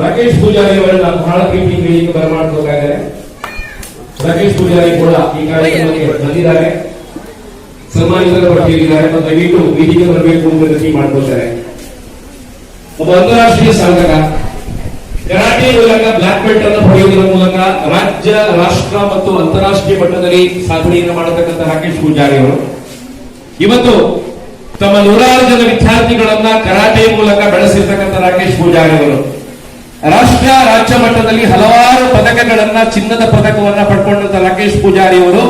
ರಾಕೇಶ್ ಪೂಜಾರಿ ಅವರನ್ನ ಬಹಳ ಪ್ರೀತಿಗೆ ಬರಮಾಡ್ಕೋತಾ ಇದ್ದಾರೆ. ರಾಕೇಶ್ ಪೂಜಾರಿ ಕೂಡ ಈ ಕಾರ್ಯಕ್ರಮಕ್ಕೆ ಬಂದಿದ್ದಾರೆ, ಸನ್ಮಾನಿತರ ಪಟ್ಟಿಯಲ್ಲಿದ್ದಾರೆ. ದಯವಿಟ್ಟು ವೇದಿಕೆ ಬರಬೇಕು ಅಂತ ವಿನಂತಿ ಮಾಡ್ಕೊಳ್ತಾರೆ. ಒಬ್ಬ ಅಂತಾರಾಷ್ಟ್ರೀಯ ಸಾಧಕ, ಕರಾಟೆ ಮೂಲಕ ಬ್ಲಾಕ್ ಬೆಲ್ಟ್ ಅನ್ನು ಪಡೆಯುವುದರ ಮೂಲಕ ರಾಜ್ಯ, ರಾಷ್ಟ್ರ ಮತ್ತು ಅಂತಾರಾಷ್ಟ್ರೀಯ ಮಟ್ಟದಲ್ಲಿ ಸಾಧನೆಯನ್ನು ಮಾಡತಕ್ಕಂಥ ರಾಕೇಶ್ ಪೂಜಾರಿ ಅವರು ಇವತ್ತು ತಮ್ಮ 106 ಜನ ವಿದ್ಯಾರ್ಥಿಗಳನ್ನ ಕರಾಟೆ ಮೂಲಕ ಬೆಳೆಸಿರ್ತಕ್ಕಂಥ ರಾಕೇಶ್ ಪೂಜಾರಿ ಅವರು ರಾಷ್ಟ್ರ, ರಾಜ್ಯ ಮಟ್ಟದಲ್ಲಿ ಹಲವಾರು ಪದಕಗಳನ್ನ, ಚಿನ್ನದ ಪದಕವನ್ನ ಪಡ್ಕೊಂಡಂತ ರಾಕೇಶ್ ಪೂಜಾರಿ ಅವರು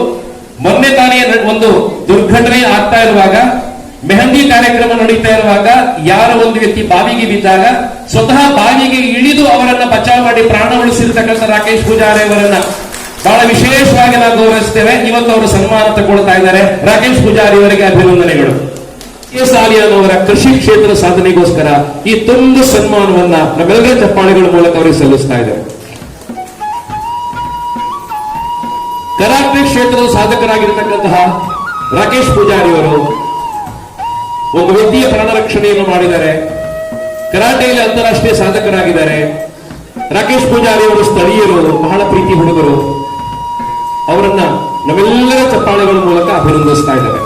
ಮೊನ್ನೆ ತಾನೇ ಒಂದು ದುರ್ಘಟನೆ ಆಗ್ತಾ ಇರುವಾಗ, ಮೆಹಂದಿ ಕಾರ್ಯಕ್ರಮ ನಡೀತಾ ಇರುವಾಗ ಯಾರ ಒಂದು ವ್ಯಕ್ತಿ ಬಾವಿಗೆ ಬಿದ್ದಾಗ ಸ್ವತಃ ಬಾವಿಗೆ ಇಳಿದು ಅವರನ್ನ ಬಚಾವ್ ಮಾಡಿ ಪ್ರಾಣ ಉಳಿಸಿರ್ತಕ್ಕಂಥ ರಾಕೇಶ್ ಪೂಜಾರಿ ಅವರನ್ನ ಬಹಳ ವಿಶೇಷವಾಗಿ ನಾವು ಗೌರವಿಸ್ತೇವೆ. ಇವತ್ತು ಅವರು ಸನ್ಮಾನ ತಗೊಳ್ತಾ ಇದ್ದಾರೆ. ರಾಕೇಶ್ ಪೂಜಾರಿ ಅವರಿಗೆ ಅಭಿನಂದನೆಗಳು. ಅವರ ಕೃಷಿ ಕ್ಷೇತ್ರ ಸಾಧನೆಗೋಸ್ಕರ ಈ ತುಂಬ ಸನ್ಮಾನವನ್ನ ನಮ್ಮೆಲ್ಲರ ಚಪ್ಪಾಳೆಗಳ ಮೂಲಕ ಅವರಿಗೆ ಸಲ್ಲಿಸ್ತಾ ಇದ್ದಾರೆ. ಕರಾಟೆ ಕ್ಷೇತ್ರದ ಸಾಧಕರಾಗಿರ್ತಕ್ಕಂತಹ ರಾಕೇಶ್ ಪೂಜಾರಿ ಅವರು ಒಂದು ವ್ಯಕ್ತಿಯ ಪ್ರಾಣ ರಕ್ಷಣೆಯನ್ನು ಮಾಡಿದ್ದಾರೆ. ಕರಾಟೆಯಲ್ಲಿ ಅಂತಾರಾಷ್ಟ್ರೀಯ ಸಾಧಕರಾಗಿದ್ದಾರೆ. ರಾಕೇಶ್ ಪೂಜಾರಿ ಅವರು ಸ್ಥಳೀಯರು, ಬಹಳ ಪ್ರೀತಿ ಹುಡುಗರು. ಅವರನ್ನ ನಮ್ಮೆಲ್ಲರ ಚಪ್ಪಾಳೆಗಳ ಮೂಲಕ ಅಭಿನಂದಿಸ್ತಾ ಇದ್ದಾರೆ.